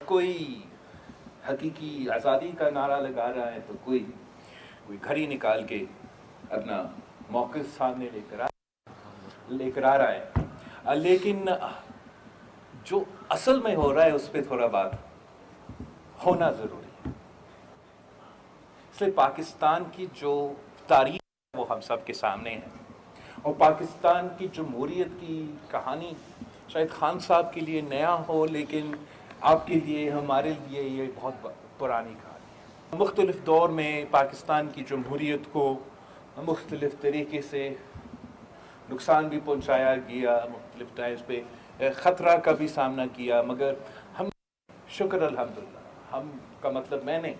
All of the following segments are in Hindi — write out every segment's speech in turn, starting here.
कोई हकीकी आज़ादी का नारा लगा रहा है तो कोई कोई घड़ी निकाल के अपना मौक़िफ़ सामने लेकर आ रहा है। लेकिन जो असल में हो रहा है उस पर थोड़ा बात होना ज़रूरी है। इसलिए पाकिस्तान की जो तारीख़ वो हम सब के सामने है, और पाकिस्तान की जमहूरियत की कहानी शायद खान साहब के लिए नया हो, लेकिन आपके लिए, हमारे लिए ये बहुत पुरानी कहानी है। मुख्तलिफ़ दौर में पाकिस्तान की जमहूरियत को मुख्तलिफ़ तरीके से नुकसान भी पहुँचाया गया, मुख्तलिफ़ टाइम्स पे ख़तरा का भी सामना किया, मगर हम शुक्र अल्हम्दुलिल्लाह, हम का मतलब मैं नहीं,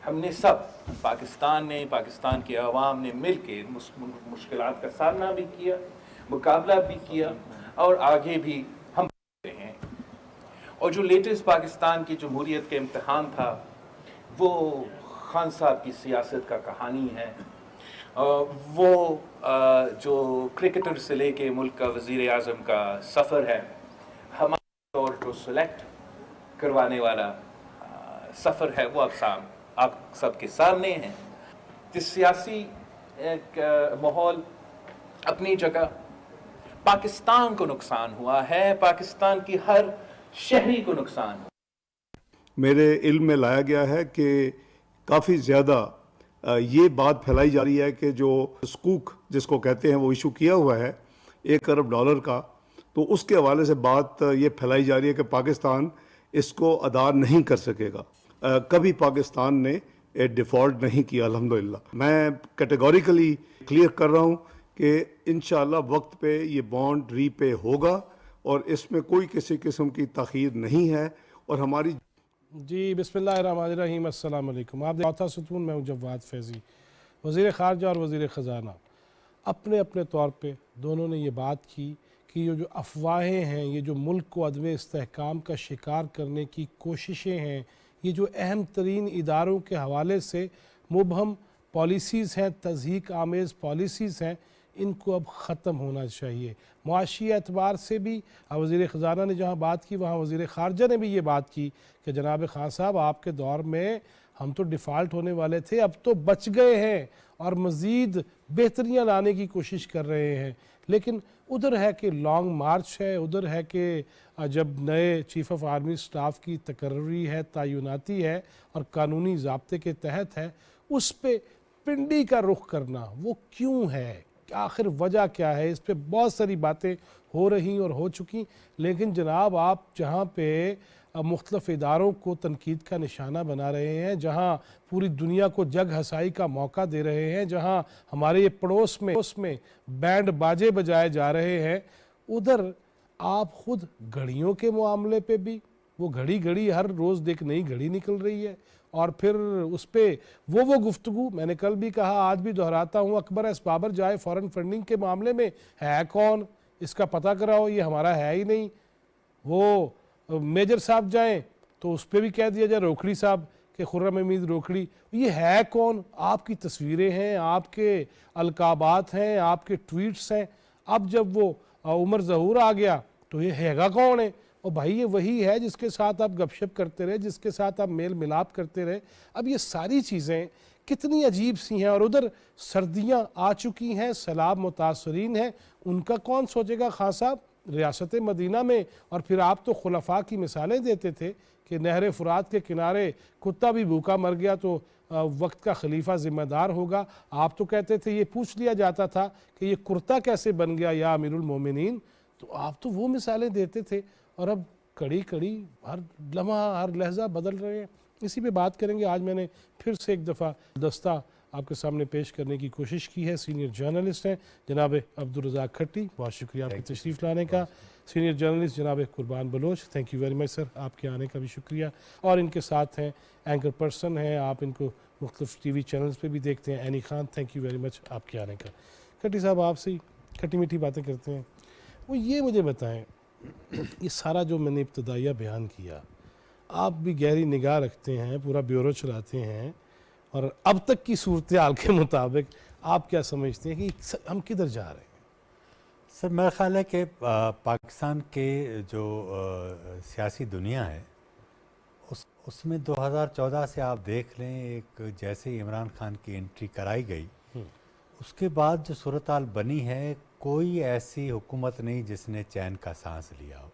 हमने सब, पाकिस्तान ने, पाकिस्तान के अवाम ने मिल के मुश्किलात का सामना भी किया, मुकाबला भी किया, और आगे भी हम हैं। और जो लेटेस्ट पाकिस्तान की जमहूरियत का इम्तहान था वो खान साहब की सियासत का कहानी है। वो जो क्रिकेटर से लेके मुल्क का वज़ीर आज़म का सफ़र है, हमारे तौर को सेलेक्ट करवाने वाला सफ़र है, वो आप सबके सामने है। जिस सियासी एक माहौल अपनी जगह, पाकिस्तान को नुकसान हुआ है, पाकिस्तान की हर शहरी को नुकसान हुआ। मेरे इल्म में लाया गया है कि काफ़ी ज़्यादा ये बात फैलाई जा रही है कि जो सकूक जिसको कहते हैं वो इशू किया हुआ है $1 अरब का, तो उसके हवाले से बात ये फैलाई जा रही है कि पाकिस्तान इसको अदा नहीं कर सकेगा। कभी पाकिस्तान ने डिफ़ॉल्ट नहीं किया अल्हम्दुलिल्लाह। मैं कैटेगोरिकली क्लियर कर रहा हूँ कि इंशाअल्लाह वक्त पे ये बॉन्ड रीपे होगा और इसमें कोई किसी किस्म की ताख़ीर नहीं है। और हमारी जी बिस्मिल्लाहिर्रहमानिर्रहीम, अस्सलाम वालेकुम। आप चौथा सुतून, मैं हूँ जवाद फैज़ी। वज़ीर ख़ारजा और वज़ीर ख़ज़ाना अपने अपने तौर पे दोनों ने ये बात की कि ये जो अफवाहें हैं, ये जो मुल्क को अदम इस्तेहकाम का शिकार करने की कोशिशें हैं, ये जो अहम तरीन इदारों के हवाले से मुबहम पॉलिसीज़ हैं, तज़हीक आमेज़ पॉलिसीज़ हैं, इनको अब ख़त्म होना चाहिए। मुआशी एतबार से भी वज़ीर ख़ज़ाना ने जहाँ बात की, वहाँ वज़ीर ख़ारजा ने भी ये बात की कि जनाब खान साहब, आपके दौर में हम तो डिफ़ाल्ट होने वाले थे, अब तो बच गए हैं और मज़ीद बेहतरियाँ लाने की कोशिश कर रहे हैं। लेकिन उधर है कि लॉन्ग मार्च है, उधर है कि जब नए चीफ़ ऑफ आर्मी स्टाफ की तकर्री है, तयनाती है और कानूनी ज़ाब्ते के तहत है, उस पर पिंडी का रुख करना वो क्यों है, आखिर वजह क्या है? इस पर बहुत सारी बातें हो रही और हो चुकी। लेकिन जनाब, आप जहाँ पे मुख्तलिफ़ इदारों को तनकीद का निशाना बना रहे हैं, जहाँ पूरी दुनिया को जग हसाई का मौका दे रहे हैं, जहाँ हमारे ये पड़ोस में बैंड बाजे बजाए जा रहे हैं, उधर आप ख़ुद घड़ियों के मामले पे भी, वो घड़ी हर रोज़ एक नई घड़ी निकल रही है, और फिर उस पर वो गुफ्तगू मैंने कल भी कहा, आज भी दोहराता हूँ, अकबर असबाबर जाए फ़ॉरेन फंडिंग के मामले में, है कौन, इसका पता कराओ, ये हमारा है ही नहीं। वो मेजर साहब जाएं तो उस पर भी कह दिया जाए रोखड़ी साहब के, खुर्रम हमीद रोखड़ी, ये है कौन? आपकी तस्वीरें हैं, आपके अलकाबात हैं, आपके ट्वीट्स हैं। अब जब वो उमर ज़हूर आ गया तो ये हैगा कौन है? और भाई ये वही है जिसके साथ आप गपशप करते रहे, जिसके साथ आप मेल मिलाप करते रहे। अब ये सारी चीज़ें कितनी अजीब सी हैं। और उधर सर्दियाँ आ चुकी हैं, सैलाब मुतासरीन हैं, उनका कौन सोचेगा खान साहब? रियासत मदीना में, और फिर आप तो खुलफा की मिसालें देते थे कि नहर फ़ुरात के किनारे कुत्ता भी भूखा मर गया तो वक्त का खलीफा ज़िम्मेदार होगा। आप तो कहते थे, ये पूछ लिया जाता था कि ये कुर्ता कैसे बन गया या अमीरुल मोमिनीन, तो आप तो वो मिसालें देते थे। और अब कड़ी हर लम्हा हर लहजा बदल रहे हैं। इसी पे बात करेंगे। आज मैंने फिर से एक दफ़ा दस्ता आपके सामने पेश करने की कोशिश की है। सीनियर जर्नलिस्ट हैं जनाब अब्दुल रज़ाक खट्टी, बहुत शुक्रिया आपकी तशरीफ़ लाने का। सीनियर जर्नलिस्ट जनाब Qurban Baloch, thank you very much sir, आपके आने का भी शुक्रिया। और इनके साथ हैं एंकर पर्सन हैं, आप इनको मुख्तलिफ़ TV चैनल्स पे भी देखते हैं, any Khan, thank you very much आपके आने का। खट्टी साहब, आपसे ही खट्टी मीठी बातें करते हैं। वो ये मुझे बताएँ, ये सारा जो मैंने इब्तदाइया बयान किया, आप भी गहरी निगाह रखते हैं, पूरा ब्यूरो चलाते हैं, और अब तक की सूरत हाल के मुताबिक आप क्या समझते हैं कि हम किधर जा रहे हैं? सर, मेरा ख़्याल है कि पाकिस्तान के जो सियासी दुनिया है उसमें 2014 से आप देख लें, एक जैसे ही इमरान खान की एंट्री कराई गई, उसके बाद जो सूरत हाल बनी है, कोई ऐसी हुकूमत नहीं जिसने चैन का सांस लिया हो।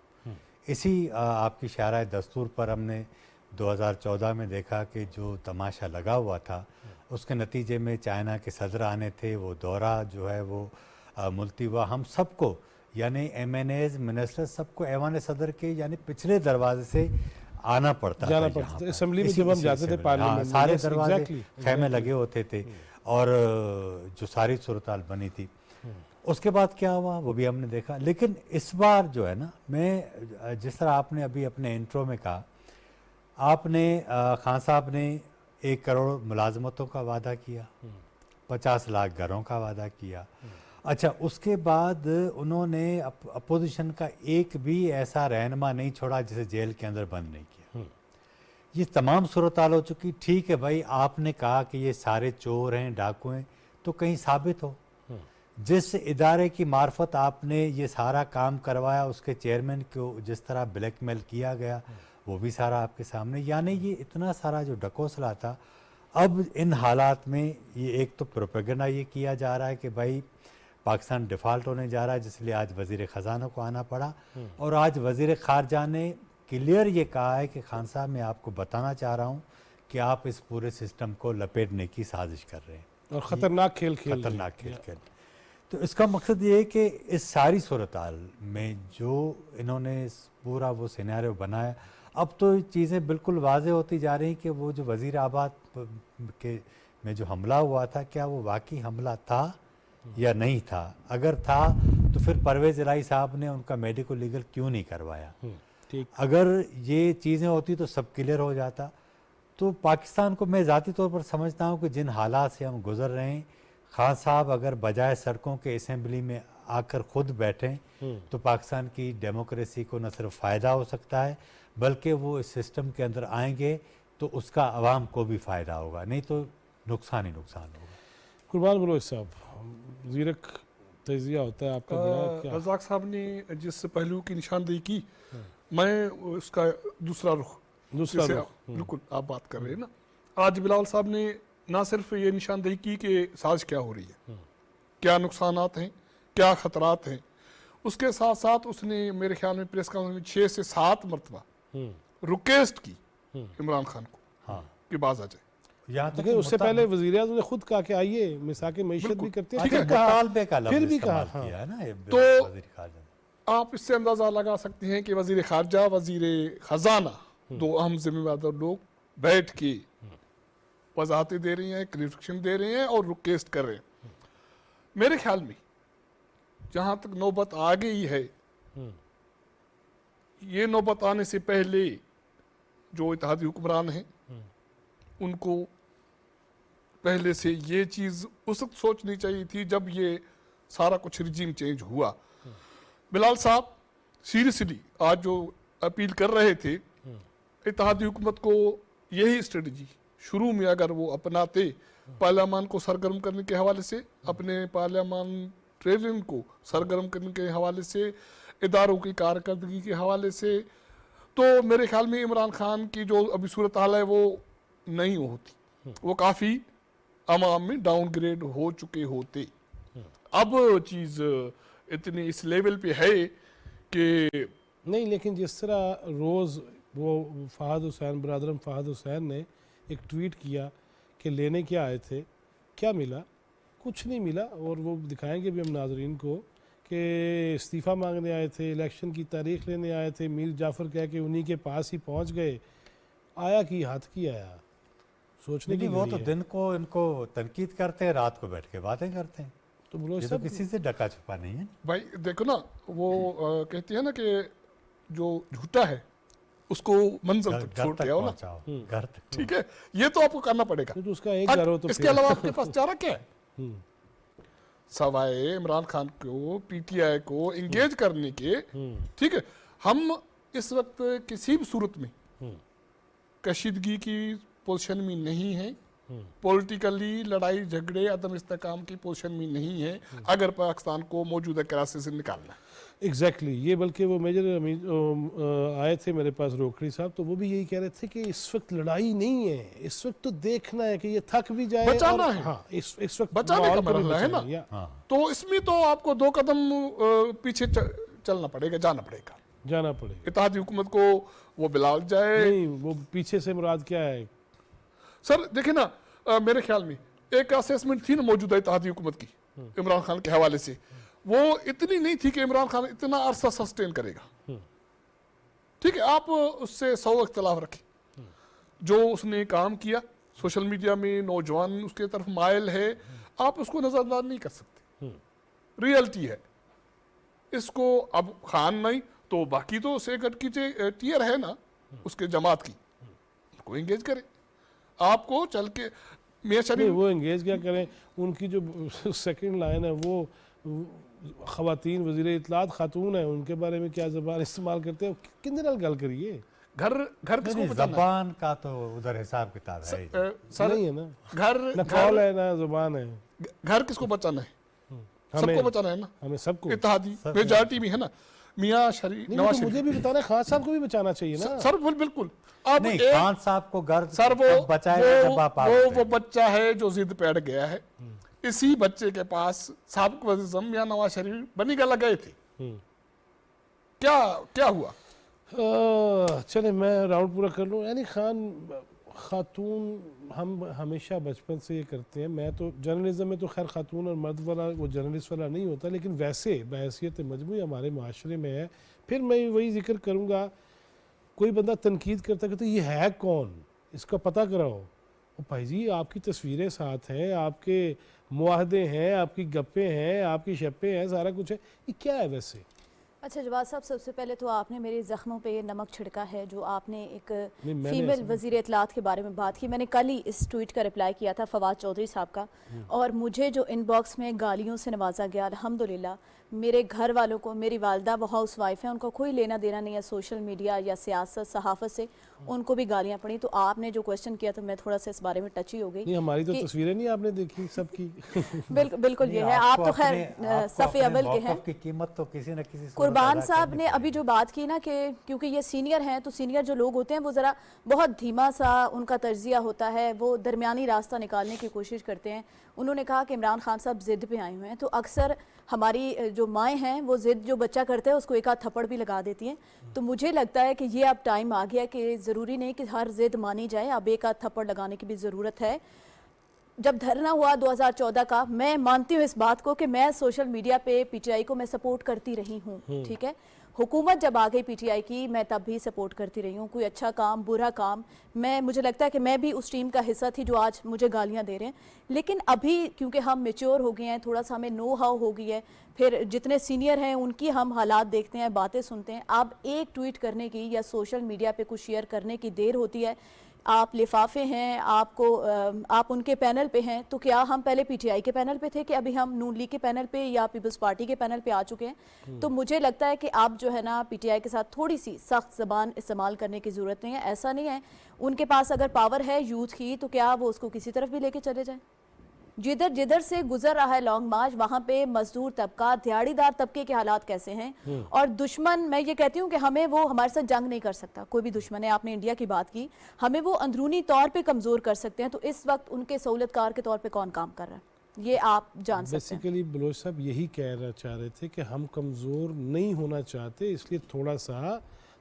इसी आपकी शायरा दस्तूर पर हमने 2014 में देखा कि जो तमाशा लगा हुआ था, उसके नतीजे में चाइना के सदर आने थे, वो दौरा जो है वो मुलतवी हुआ। हम सबको यानी MNAs मिनिस्टर सबको ऐवान सदर के यानी पिछले दरवाजे से आना पड़ता था, जाना पड़ता था। असेंबली में जब हम जाते थे पार्लियामेंट में, सारे दरवाजे exactly, खैमे लगे होते थे और जो सारी सूरत हाल बनी थी। उसके बाद क्या हुआ वो भी हमने देखा। लेकिन इस बार जो है ना, मैं जिस तरह आपने अभी अपने इंट्रो में कहा, आपने खान साहब ने 1 करोड़ मुलाजमतों का वादा किया, 50 लाख घरों का वादा किया। अच्छा, उसके बाद उन्होंने अपोजिशन का एक भी ऐसा रहनुमा नहीं छोड़ा जिसे जेल के अंदर बंद नहीं किया। ये तमाम सूरत हाल हो चुकी। ठीक है भाई, आपने कहा कि ये सारे चोर हैं, डाकू हैं, तो कहीं साबित हो। जिस इदारे की मार्फत आपने ये सारा काम करवाया, उसके चेयरमैन को जिस तरह ब्लैकमेल किया गया, वो भी सारा आपके सामने। यानी ये इतना सारा जो ढकोसला था, अब इन हालात में ये एक तो प्रोपेगेंडा ये किया जा रहा है कि भाई पाकिस्तान डिफ़ॉल्ट होने जा रहा है, जिसलिए आज वज़ीर ख़जाना को आना पड़ा। और आज वज़ीर ख़ारजा ने क्लियर ये कहा है कि खान साहब, मैं आपको बताना चाह रहा हूँ कि आप इस पूरे सिस्टम को लपेटने की साजिश कर रहे हैं और ख़तरनाक खेल खेल तो इसका मकसद ये है कि इस सारी सूरत हाल में जो इन्होंने पूरा वो सिनेरियो बनाया, अब तो चीज़ें बिल्कुल वाज़ेह होती जा रही कि वो जो वज़ीर आबाद के में जो हमला हुआ था, क्या वो वाकई हमला था या नहीं था। अगर था तो फिर परवेज़ इलाही साहब ने उनका मेडिको लीगल क्यों नहीं करवाया। अगर ये चीज़ें होती तो सब क्लियर हो जाता। तो पाकिस्तान को मैं ज़ाती तौर पर समझता हूँ कि जिन हालात से हम गुज़र रहे हैं, खान साहब अगर बजाय सड़कों के असेंबली में आकर खुद बैठें तो पाकिस्तान की डेमोक्रेसी को न सिर्फ फ़ायदा हो सकता है, बल्कि वो इस सिस्टम के अंदर आएंगे तो उसका आवाम को भी फ़ायदा होगा, नहीं तो नुकसान ही नुकसान होगा। कुर्बान बलोच साहब, ज़ीरक तजिया होता है आपका बड़ा क्या? रज़ाक साहब ने जिस पहलू की निशानदेही की, मैं उसका दूसरा रुख बिल्कुल आप बात कर रहे हैं ना। आज बिलावल साहब ने ना सिर्फ ये निशानदेही की कि साजिश क्या हो रही है, क्या नुकसानात हैं, क्या ख़तरात हैं, उसके साथ साथ उसने मेरे ख्याल में प्रेस कॉन्फ्रेंस में 6 से 7 मरतबा रिक्वेस्ट की इमरान खान को कि बाज आ जाए। यहाँ तक उससे पहले वज़ीर आज़म ने खुद कहा कि आइए मिसाके मईशत भी करते हैं, फिर भी कहा तो आप इससे अंदाज़ा लगा सकते हैं कि वज़ीर ख़ारजा, वज़ीर ख़जाना, 2 अहम जिम्मेदार लोग बैठ के वजाहतें दे रही हैं, क्लियरिफिकेशन दे रहे हैं और रिक्वेस्ट कर रहे हैं। मेरे ख्याल में जहाँ तक नौबत आ गई है, ये नौबत आने से पहले जो इत्तेहादी हुक्मरान हैं उनको पहले से ये चीज़ उस वक्त सोचनी चाहिए थी जब ये सारा कुछ रिजीम चेंज हुआ। बिलाल साहब सीरियसली आज जो अपील कर रहे थे, इत्तेहादी हुकूमत को यही स्ट्रेटजी शुरू में अगर वो अपनाते, पार्लियामान को सरगर्म करने के हवाले से, अपने पार्लियामान ट्रेनिंग को सरगर्म करने के हवाले से, इदारों की कारकर्दगी के हवाले से, तो मेरे ख्याल में इमरान खान की जो अभी सूरत हाल है वो नहीं होती, वो काफ़ी अवाम में डाउनग्रेड हो चुके होते। अब चीज़ इतनी इस लेवल पे है कि नहीं, लेकिन जिस तरह रोज़ वो फ़हद हुसैन, बरदरम फ़हद हुसैन ने एक ट्वीट किया कि लेने क्या आए थे, क्या मिला, कुछ नहीं मिला। और वो दिखाएंगे भी हम नाजरीन को कि इस्तीफ़ा मांगने आए थे, इलेक्शन की तारीख लेने आए थे, मीर जाफ़र कह के उन्हीं के पास ही पहुंच गए, आया कि हाथ की आया। सोचने की वो तो दिन को इनको तनकीद करते हैं, रात को बैठ के बातें करते हैं। तो बोलो ये तो किसी से डका छुपा नहीं है भाई। देखो ना, वो कहती है ना कि जो झूठा है उसको मंजिल तक छोड़ के आओ ना, घर तक। ठीक है, ये तो आपको करना पड़ेगा। तो उसका एक घर हो तो इसके अलावा आपके पास चारा क्या है सवाए इमरान खान को, पीटीआई को इंगेज करने के। ठीक है, हम इस वक्त किसी भी सूरत में कशीदगी की पोजीशन में नहीं है, पॉलिटिकली लड़ाई झगड़े, अदम इस्तेकाम की पोजीशन में नहीं है, अगर पाकिस्तान को मौजूदा क्राइसिस से निकालना है। एग्जैक्टली ये बल्कि वो मेजर आए थे मेरे पास रोकड़ी साहब, तो वो भी यही कह रहे थे कि इस वक्त लड़ाई नहीं है, इस वक्त तो देखना है कि ये थक भी जाए बचाना और है। हाँ इस वक्त बचाने का माहौल को भी मरहला है ना। बचाना, या हाँ तो इसमें तो आपको 2 कदम पीछे चलना पड़ेगा, जाना पड़ेगा। जाना पड़ेगा। इत्तेहादी हुकूमत को वो बिलाल जाए। नहीं वो पीछे से मुराद क्या है? सर देखिए ना, मेरे ख्याल में एक असेसमेंट थी ना मौजूदा इत्तेहादी हुकूमत की इमरान खान के हवाले से, वो इतनी नहीं थी कि इमरान खान इतना अरसा सस्टेन करेगा। ठीक है, आप उससे 100 इख्तलाफ रखें, जो उसने काम किया सोशल मीडिया में, नौजवान उसके तरफ मायल है, आप उसको नजरअंदाज नहीं कर सकते। रियलिटी है। इसको अब खान नहीं तो बाकी तो सेकट की टीयर है ना उसके जमात की, उसको एंगेज करे। आपको चल के मियां नहीं शरीफ वो एंगेज क्या करें, उनकी जो सेकंड लाइन है वो खवातीन वजीर इत्तलात खातून है, उनके बारे में क्या जबान इस्तेमाल करते हैं, किंदे नाल गल करिए। घर घर किसको नहीं, बचाना है? जबान का तो उधर हिसाब किताब है ही। सर नहीं है ना, घर ना कौल है ना जुबान है, घर किसको बचाना है? हमें सबको बचाना है ना, हमें सबको। इत्तेहादी मेजॉरिटी में है ना। मियां शरीफ, नहीं वो नवाज तो मुझे शरीफ, भी बताना है, खान साहब को भी बचाना चाहिए ना। सर बिल्कुल। अब नहीं, एक खान साहब को घर सर तब बचाएगा जब आप वो बच्चा है जो जिद पे अड़ गया है। इसी बच्चे के पास साबिक वज़ीर या नवाज शरीफ बनी गला गए थे। क्या क्या हुआ? चले मैं राउंड पूरा कर लूँ। यानी खातून हम हमेशा बचपन से ये करते हैं। मैं तो जर्नलिज्म में तो खैर खातून और मर्द वाला वो जर्नलिस्ट वाला नहीं होता, लेकिन वैसे बहैसियत मजमूई हमारे माशरे में है। फिर मैं वही जिक्र करूँगा, कोई बंदा तनकीद करता है तो ये है कौन, इसका पता कराओ। ओ भाई जी आपकी तस्वीरें साथ हैं, आपके मुआहदे हैं, आपकी गप्पे हैं, आपकी शप्पे हैं, सारा कुछ है, ये क्या है वैसे? अच्छा जवाद साहब, सबसे पहले तो आपने मेरे ज़ख्मों पे ये नमक छिड़का है जो आपने एक नहीं, मैंने फीमेल ऐसा वज़ीर इत्तलात के बारे में बात की। मैंने कल ही इस ट्वीट का रिप्लाई किया था फवाद चौधरी साहब का, और मुझे जो इनबॉक्स में गालियों से नवाजा गया, अल्हम्दुलिल्लाह मेरे घर वालों को, मेरी वालदा वो हाउस वाइफ है, उनको कोई लेना देना नहीं है सोशल मीडिया या सियासत सहाफ़त से, उनको भी गालियाँ पड़ी। तो आपने जो क्वेश्चन किया तो मैं थोड़ा सा इस बारे में टची हो गई। नहीं हमारी तो कि- तस्वीरें नहीं आपने देखी सबकी। बिल्कुल बिल्कुल ये है, आप तो खैर सफ़े अव्वल के हैं। की कीमत तो किसी न किसी सूरत कुर्बान अदा साहब करनी ने अभी जो बात की ना कि क्योंकि ये सीनियर हैं, तो सीनियर जो लोग होते हैं वो ज़रा बहुत धीमा सा उनका तर्जिया होता है, वो दरमियानी रास्ता निकालने की कोशिश करते हैं। उन्होंने कहा कि इमरान खान साहब ज़िद पे आए हुए हैं, तो अक्सर हमारी जो माएँ हैं वो ज़िद जो बच्चा करते हैं उसको एक आध थप्पड़ भी लगा देती हैं। तो मुझे लगता है कि ये अब टाइम आ गया कि ज़रूरी नहीं कि हर ज़िद मानी जाए, अब एक आध थप्पड़ लगाने की भी ज़रूरत है। जब धरना हुआ 2014 का, मैं मानती हूँ इस बात को कि मैं सोशल मीडिया पे पीटीआई को मैं सपोर्ट करती रही हूँ, ठीक है। हुकूमत जब आ गई पीटीआई की, मैं तब भी सपोर्ट करती रही हूँ, कोई अच्छा काम बुरा काम, मुझे लगता है कि मैं भी उस टीम का हिस्सा थी जो आज मुझे गालियाँ दे रहे हैं। लेकिन अभी क्योंकि हम मेच्योर हो गए हैं, थोड़ा सा हमें नो हाउ हो गई है, फिर जितने सीनियर हैं उनकी हम हालात देखते हैं, बातें सुनते हैं। अब एक ट्वीट करने की या सोशल मीडिया पे कुछ शेयर करने की देर होती है। आप लिफाफे हैं, आप उनके पैनल पे हैं, तो क्या हम पहले पीटीआई के पैनल पे थे कि अभी हम नून लीग के पैनल पे या पीपल्स पार्टी के पैनल पे आ चुके हैं? तो मुझे लगता है कि आप जो है ना पीटीआई के साथ थोड़ी सी सख्त ज़बान इस्तेमाल करने की ज़रूरत नहीं है। ऐसा नहीं है, उनके पास अगर पावर है यूथ की तो क्या वो उसको किसी तरफ भी लेके चले जाए? जिधर जिधर से गुजर रहा है लॉन्ग मार्च, वहाँ पे मजदूर तबका, दिहाड़ीदार तबके के हालात कैसे हैं। और दुश्मन, मैं ये कहती हूँ कि हमें वो हमारे साथ जंग नहीं कर सकता, कोई भी दुश्मन है। आपने इंडिया की बात की, हमें वो अंदरूनी तौर पे कमज़ोर कर सकते हैं। तो इस वक्त उनके सहूलतकार के तौर पे कौन काम कर रहा है, ये आप जान सकते हैं। बेसिकली बलोच साहब यही कहना चाह रहे थे कि हम कमज़ोर नहीं होना चाहते, इसलिए थोड़ा सा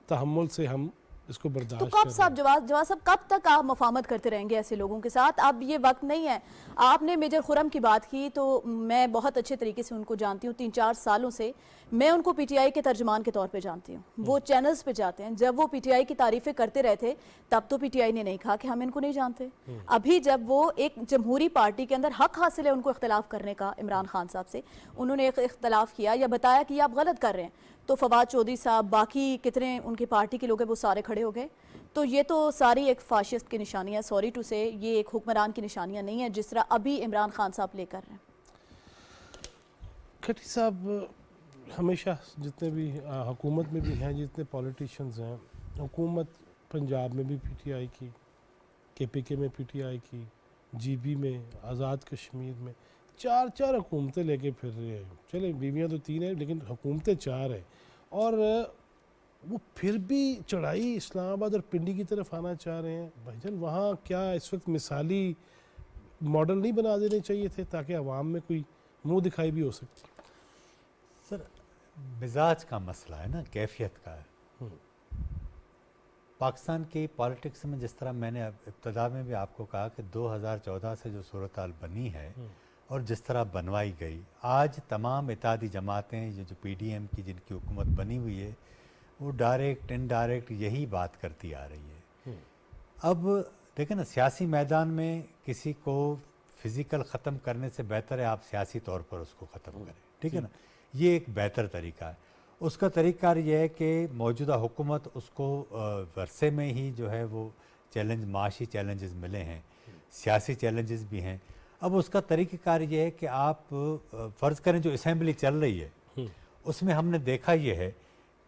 तहम्मुल से हम इसको बर्दाश्त तो कर कब रहे साहब जवाब साहब कब तक आप मफामत करते रहेंगे ऐसे लोगों के साथ? अब ये वक्त नहीं है। आपने मेजर खुरम की बात की, तो मैं बहुत अच्छे तरीके से उनको जानती हूँ, 3-4 सालों से मैं उनको पीटीआई के तर्जमान के तौर पे जानती हूँ। वो चैनल्स पे जाते हैं, जब वो पीटीआई की तारीफें करते रहे थे तब तो पीटीआई ने नहीं कहा कि हम इनको नहीं जानते। अभी जब वो एक जमहूरी पार्टी के अंदर हक हासिल है उनको इख्तलाफ करने का इमरान खान साहब से, उन्होंने एक इख्तलाफ किया या बताया कि आप गलत कर रहे हैं, तो फवाद चौधरी साहब, बाकी कितने उनकी पार्टी के लोग हैं, वो सारे खड़े हो गए। तो ये तो सारी एक फाशिस्ट की निशानियाँ, सॉरी टू से, ये एक हुक्मरान की निशानियाँ नहीं है जिस तरह अभी इमरान खान साहब ले कर रहे हैं। खट्टी साहब हमेशा जितने भी हुकूमत में भी हैं, जितने पॉलिटिशियंस हैं, हुकूमत पंजाब में भी पीटीआई की, केपीके में पीटीआई की, जीबी में, आज़ाद कश्मीर में, चार चार हुकूमतें लेके फिर रहे हैं। चले बीवियाँ तो 3 हैं लेकिन हुकूमतें 4 हैं, और वो फिर भी चढ़ाई इस्लामाबाद और पिंडी की तरफ आना चाह रहे हैं। भाईजान वहाँ क्या इस वक्त मिसाली मॉडल नहीं बना देने चाहिए थे ताकि अवाम में कोई मुंह दिखाई भी हो सकती? सर मिजाज का मसला है ना, कैफियत का है। पाकिस्तान की पॉलिटिक्स में जिस तरह मैंने इब्तदा में भी आपको कहा कि 2014 से जो सूरत हाल बनी है और जिस तरह बनवाई गई, आज तमाम इत्तेहादी जमातें ये जो PDM की जिनकी हुकूमत बनी हुई है वो डायरेक्ट इनडायरेक्ट यही बात करती आ रही है। अब देखें ना, सियासी मैदान में किसी को फिज़िकल ख़त्म करने से बेहतर है आप सियासी तौर पर उसको ख़त्म करें, ठीक है ना। ये एक बेहतर तरीका है। उसका तरीका ये है कि मौजूदा हुकूमत उसको वर्षे में ही जो है वो चैलेंज, माशी चैलेंजेस मिले हैं, सियासी चैलेंजेस भी हैं। अब उसका तरीक़ाकार ये है कि आप फ़र्ज़ करें जो असेंबली चल रही है उसमें हमने देखा ये है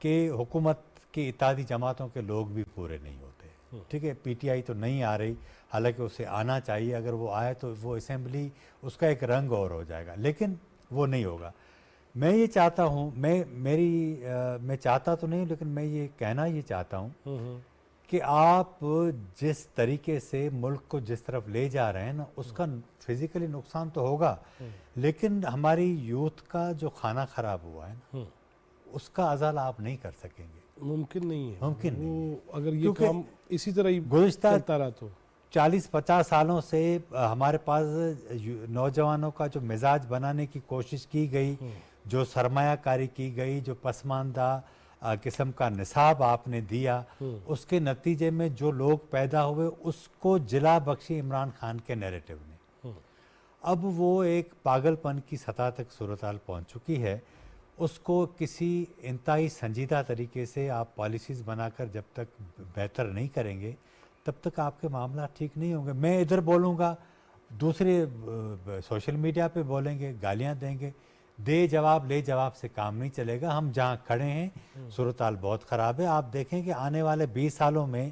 कि हुकूमत की इत्तेहादी जमातों के लोग भी पूरे नहीं होते, ठीक है। PTI तो नहीं आ रही, हालांकि उसे आना चाहिए, अगर वो आए तो वो असेंबली उसका एक रंग और हो जाएगा, लेकिन वो नहीं होगा। मैं ये चाहता हूँ, मैं चाहता तो नहीं, लेकिन मैं ये कहना ये चाहता हूँ कि आप जिस तरीके से मुल्क को जिस तरफ ले जा रहे हैं ना, उसका फिज़िकली नुकसान तो होगा, लेकिन हमारी यूथ का जो खाना ख़राब हुआ है ना, उसका अज़ाला आप नहीं कर सकेंगे। मुमकिन नहीं है, मुमकिन वो नहीं है। अगर ये क्योंकि काम इसी तरह ही गुज़िश्ता चलता रहा तो 40-50 सालों से हमारे पास नौजवानों का जो मिजाज बनाने की कोशिश की गई, जो सरमायाकारी की गई, जो पसमानदा किस्म का निसाब आपने दिया, उसके नतीजे में जो लोग पैदा हुए उसको जिला बख्शी इमरान खान के नैरेटिव ने। अब वो एक पागलपन की सतह तक सूरत हाल पहुँच चुकी है। उसको किसी इंतहाई संजीदा तरीके से आप पॉलिसीज़ बनाकर जब तक बेहतर नहीं करेंगे तब तक आपके मामला ठीक नहीं होंगे। मैं इधर बोलूँगा, दूसरे सोशल मीडिया पे बोलेंगे, गालियाँ देंगे, दे जवाब ले जवाब से काम नहीं चलेगा। हम जहाँ खड़े हैं सूरत हाल बहुत ख़राब है। आप देखें कि आने वाले 20 सालों में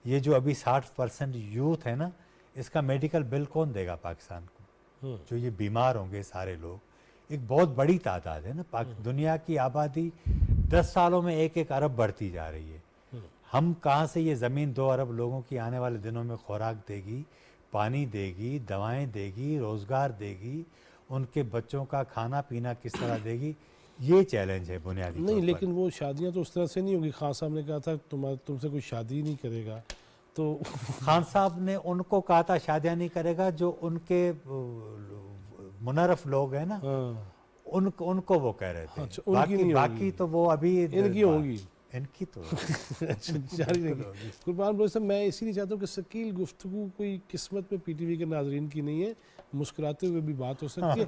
ये जो अभी 60% यूथ है ना, इसका मेडिकल बिल कौन देगा पाकिस्तान को? जो ये बीमार होंगे सारे लोग, एक बहुत बड़ी तादाद है ना। दुनिया की आबादी 10 सालों में 1-1 अरब बढ़ती जा रही है। हम कहाँ से ये ज़मीन 2 अरब लोगों की आने वाले दिनों में खुराक देगी, पानी देगी, दवाएं देगी, रोज़गार देगी, उनके बच्चों का खाना पीना किस तरह देगी? ये चैलेंज है बुनियादी नहीं, तौर पर। लेकिन वो शादियां तो उस तरह से नहीं होगी। खान साहब ने कहा था तुमसे कोई शादी नहीं करेगा, तो खान साहब ने उनको कहा था शादियाँ नहीं करेगा जो उनके मुनरफ लोग हैं ना, उनको वो कह रहे थे। अच्छा, उनकी नहीं बाकी तो वो अभी इनकी होगी। इनकी तो जारी रखिए। कुर्बान बलोच साहब, मैं इसीलिए चाहता हूँ कि शकील गुफ्तगू कोई किस्मत में PTV के नाजरीन की नहीं है, मुस्कुराते हुए भी बात हो सकती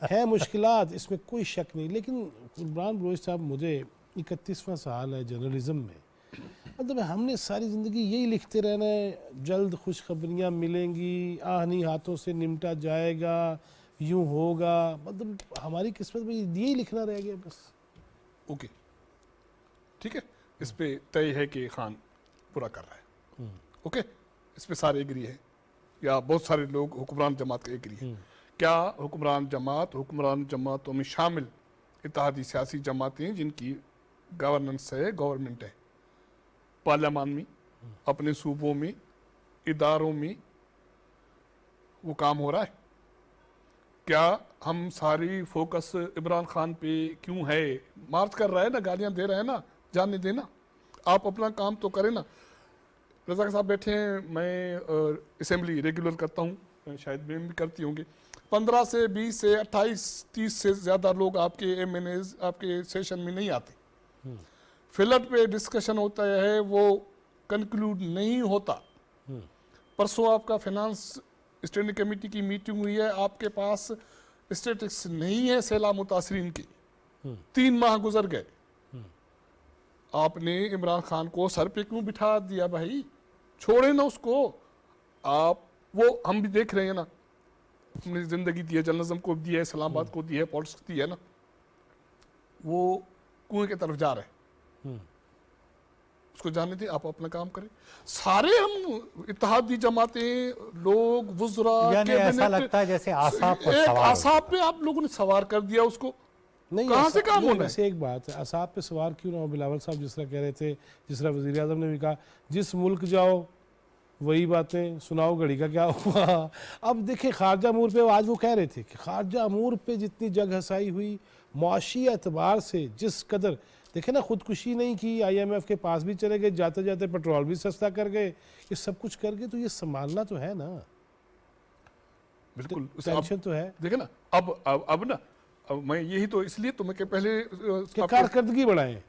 है मुश्किलात, इसमें कोई शक नहीं। लेकिन कुर्बान बलोच साहब, मुझे 31वां साल है जर्नलिज्म में, मतलब हमने सारी ज़िंदगी यही लिखते रहना है, जल्द खुशखबरियाँ मिलेंगी, आहनी हाथों से निमटा जाएगा, यूँ होगा, मतलब हमारी किस्मत में यही लिखना रह गया बस। ओके, ठीक है, इस पे तय है कि खान पूरा कर रहा है। ओके, इस पे सारे एग्री है, या बहुत सारे लोग हुक्मरान जमात का एग्री है। क्या हुक्मरान जमातों में शामिल इत्तेहादी सियासी जमातें जिनकी गवर्नेंस है, गवर्नमेंट है, पार्लियामान में, अपने सूबों में, इदारों में वो काम हो रहा है? क्या हम सारी फोकस इमरान खान पे क्यों है? मार्च कर रहा है ना, गालियां दे रहा है ना, जाने देना, आप अपना काम तो करें ना। रज़ाक साहब बैठे हैं, मैं असेंबली रेगुलर करता हूँ, शायद मैं भी करती होंगी। 15 से 20 से 28 30 से ज़्यादा लोग आपके MNAs आपके सेशन में नहीं आते। फिलट पे डिस्कशन होता है, वो कंक्लूड नहीं होता। परसों आपका फाइनेंस स्टैंडिंग कमेटी की मीटिंग हुई है, आपके पास स्टेटिक्स नहीं है सैलाब मुतासरीन की। 3 माह गुजर गए, आपने इमरान खान को सर पे क्यों बिठा दिया भाई? छोड़े ना उसको आप। वो हम भी देख रहे हैं ना, अपनी जिंदगी दी है, जर्नलिज्म को दी है, इस्लामाबाद को दी है, पॉलिटिक्स दी है ना, वो कुएं की तरफ जा रहे हैं। उसको जाने दें, आप अपना काम करें। सारे हम इत्तेहादी जमातें, लोग, वुज़रा, यानी ऐसा कैबिनेट, लगता है जैसे आसाप पर एक सवार हो आसाप पे आप लोगों ने सवार कर दिया उसको। नहीं, कहाँ से काम होना है? वैसे एक बात है, असाब पे सवार क्यों ना हो, बिलावल साहब जिस तरह कह रहे थे, जिस तरह वज़ीर आज़म ने भी कहा, जिस मुल्क जाओ वही बातें सुनाओ, घड़ी का क्या हुआ। अब देखिए खारजा अमूर पे आज वो कह रहे थे कि खारजा अमूर पे जितनी जग हसाई हुई, मुआशी एतबार से जिस कदर, देखे ना, खुदकुशी नहीं की, IMF के पास भी चले गए, जाते जाते पेट्रोल भी सस्ता कर गए, ये सब कुछ कर गए, तो ये संभालना तो है ना, बिल्कुल टेंशन तो है देखे ना। अब ना, अब मैं यही तो इसलिए तो मैं के पहले कि कारकर्दगी बढ़ाएं।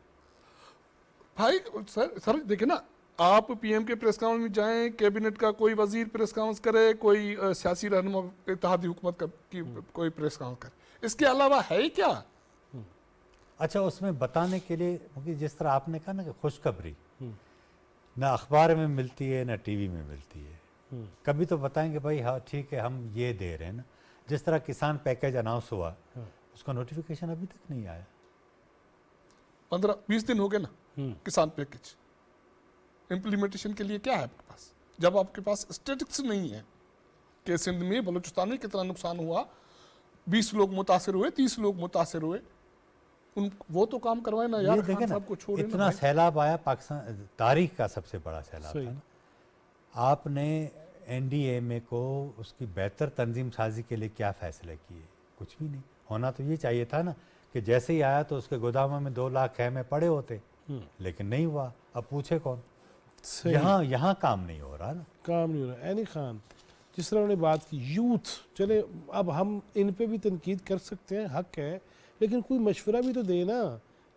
भाई सर देखे ना, आप पीएम के प्रेस कॉन्फ्रेंस में जाएं, कैबिनेट का कोई वजीर प्रेस कॉन्फ्रेंस करे, कोई सियासी रहनुमा इत्तेहादी हुकूमत की कोई प्रेस कॉन्फ्रेंस करे, इसके अलावा है ही क्या? अच्छा, उसमें बताने के लिए, क्योंकि जिस तरह आपने कहा ना कि खुशखबरी ना अखबार में मिलती है ना टीवी में मिलती है, कभी तो बताएंगे भाई हाँ ठीक है हम ये दे रहे हैं ना। जिस तरह किसान पैकेज अनाउंस हुआ, उसका नोटिफिकेशन अभी तक नहीं आया। 15-20 दिन हो गए ना किसान पैकेज इम्प्लीमेंटेशन के लिए। क्या है आपके पास जब आपके पास स्टेटिक्स नहीं है कि सिंध में, बलूचिस्तान में कितना नुकसान हुआ, 20 लोग मुतासिर हुए, 30 लोग मुतासिर हुए, उन वो तो काम करवाए ना यार। ये देखे खान ना, साहब को छोड़े ना इतना भाई। सैलाब आया, पाकिस्तान तारीख का सबसे बड़ा सैलाब सही। था ना। आपने NDMA को उसकी बेहतर तंजीम साजी के लिए क्या फैसले किए? कुछ भी नहीं। होना तो ये चाहिए था ना कि जैसे ही आया तो उसके गोदामों में 2 लाख खेमे पड़े होते, लेकिन नहीं हुआ। अब पूछे कौन? सही। यहाँ काम नहीं हो रहा ना। काम नहीं हो रहा। एनी खान जिस तरह उन्होंने बात की, यूथ, चले अब हम इन पे भी तनकीद कर सकते हैं, हक है, लेकिन कोई मशवरा भी तो दे ना।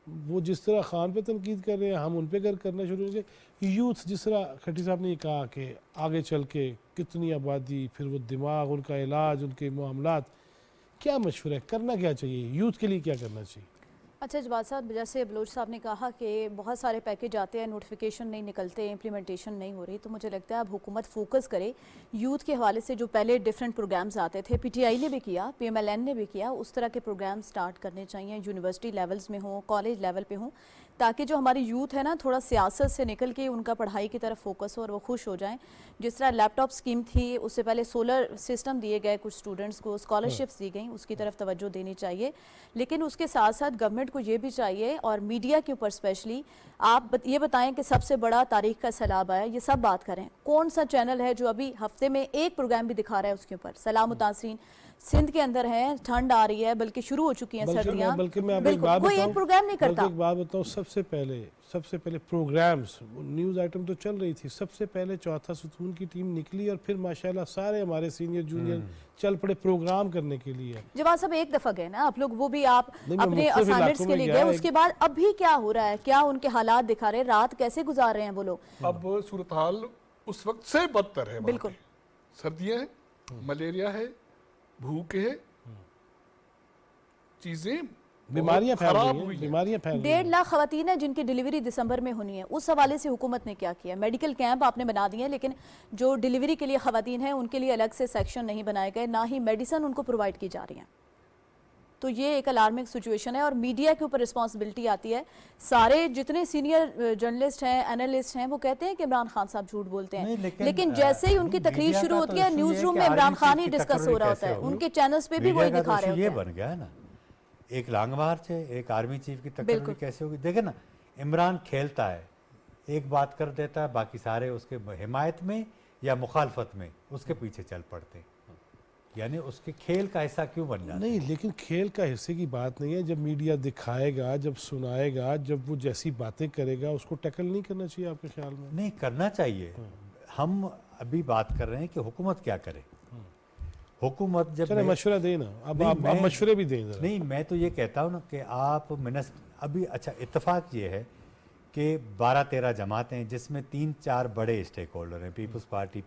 वो जिस तरह खान पे तनकीद कर रहे हैं, हम उन पे करना शुरू हो गए। यूथ, जिस तरह खट्टी साहब ने कहा कि आगे चल के कितनी आबादी, फिर वो दिमाग, उनका इलाज, उनके मामलात, क्या मशवरा है, करना क्या चाहिए यूथ के लिए, क्या करना चाहिए? अच्छा जवाद साहब, जैसे बलोच साहब ने कहा कि बहुत सारे पैकेज आते हैं, नोटिफिकेशन नहीं निकलते, इम्प्लीमेंटेशन नहीं हो रही, तो मुझे लगता है अब हुकूमत फोकस करे यूथ के हवाले से। जो पहले डिफरेंट प्रोग्राम्स आते थे, PTI ने भी किया, PMLN ने भी किया, उस तरह के प्रोग्राम स्टार्ट करने चाहिए, यूनिवर्सिटी लेवल्स में हो, कॉलेज लेवल पे हो, ताकि जो हमारी यूथ है ना, थोड़ा सियासत से निकल के उनका पढ़ाई की तरफ फोकस हो और वो खुश हो जाएं। जिस तरह लैपटॉप स्कीम थी, उससे पहले सोलर सिस्टम दिए गए कुछ स्टूडेंट्स को, स्कॉलरशिप्स दी गई, उसकी तरफ तवज्जो देनी चाहिए। लेकिन उसके साथ साथ गवर्नमेंट को ये भी चाहिए, और मीडिया के ऊपर स्पेशली, आप ये बताएं कि सबसे बड़ा तारीख का सैलाब आया, ये सब बात करें, कौन सा चैनल है जो अभी हफ्ते में एक प्रोग्राम भी दिखा रहा है उसके ऊपर? सलाम मुतासरीन सिंध के अंदर है, ठंड आ रही है, बल्कि शुरू हो चुकी हैं सर्दियां, बल्कि मैं आपको एक बिल्कुल बात कोई बताऊं, एक प्रोग्राम नहीं बल्कि करता। एक बात बताऊं, सबसे पहले प्रोग्राम्स, न्यूज़ आइटम तो चल रही थी, सबसे पहले चौथा सुतून की टीम निकली और फिर माशाल्लाह सारे हमारे सीनियर जूनियर चल पड़े प्रोग्राम करने के लिए। जवाब साहब एक दफा गए ना आप लोग, वो भी आप नहीं, मैं अपने मुख्तलिफ असाइनमेंट्स इलाकों के में लिए गया, गए, उसके बाद अभी क्या हो रहा है, क्या उनके हालात दिखा रहे हैं, रात कैसे गुजार रहे हैं वो लोग? अब सूरत हाल उस वक्त से बदतर है। वहाँ बिल्कुल। पे सर्दियां हैं, मलेरिया है, भूख है, चीजें बीमारियां फैल खराब रही हुई हैं, हैं। बीमारियां फैल रही 1.5 हैं। लाख खवातीन है जिनकी डिलीवरी दिसंबर में होनी है, उस हवाले से हुकूमत ने क्या किया? मेडिकल कैंप आपने बना दिए हैं, लेकिन जो डिलीवरी के लिए खवातीन हैं उनके लिए अलग से सेक्शन नहीं बनाए गए, ना ही मेडिसिन उनको प्रोवाइड की जा रही है। तो ये एक अलार्मिंग सिचुएशन है और मीडिया के ऊपर रिस्पॉन्सिबिलिटी आती है। सारे जितने सीनियर जर्नलिस्ट हैं, एनालिस्ट हैं, वो कहते हैं कि इमरान खान साहब झूठ बोलते हैं, नहीं, लेकिन जैसे ही उनकी तकरीर मीडिया शुरू का होती तो है, issue न्यूज ये रूम कि में इमरान आर्मी खान चीफ ही की डिस्कस हो तकरीर रहा होता कैसे है, होगी? उनके चैनल्स पे भी मीडिया वही का दिखा तो रहे issue ये होते हैं। बन गया है ना, एक लांग मार्च है, एक आर्मी चीफ की तकरीर बिल्कुल। कैसे होगी? देखे ना, इमरान खेलता है, एक बात कर देता है, बाकी सारे उसके हिमायत में या मुखालफत में उसके पीछे चल पड़ते हैं। यानी उसके खेल का हिस्सा क्यों बन जाता है? नहीं, लेकिन खेल का हिस्से की बात नहीं है। जब मीडिया दिखाएगा, जब सुनाएगा, जब वो जैसी बातें करेगा, उसको टैकल नहीं करना चाहिए आपके ख्याल में? नहीं करना चाहिए। हम अभी बात कर रहे हैं कि हुकूमत क्या करे। हुकूमत जब चले मशवरा देना, अब नहीं, आप मैं- मशवरे भी दें जरा। नहीं, मैं तो ये कहता हूँ ना कि आप अभी अच्छा इत्तेफाक ये है कि 12-13 जमातें हैं जिसमें 3-4 बड़े स्टेक होल्डर हैं, पीपल्स पार्टी,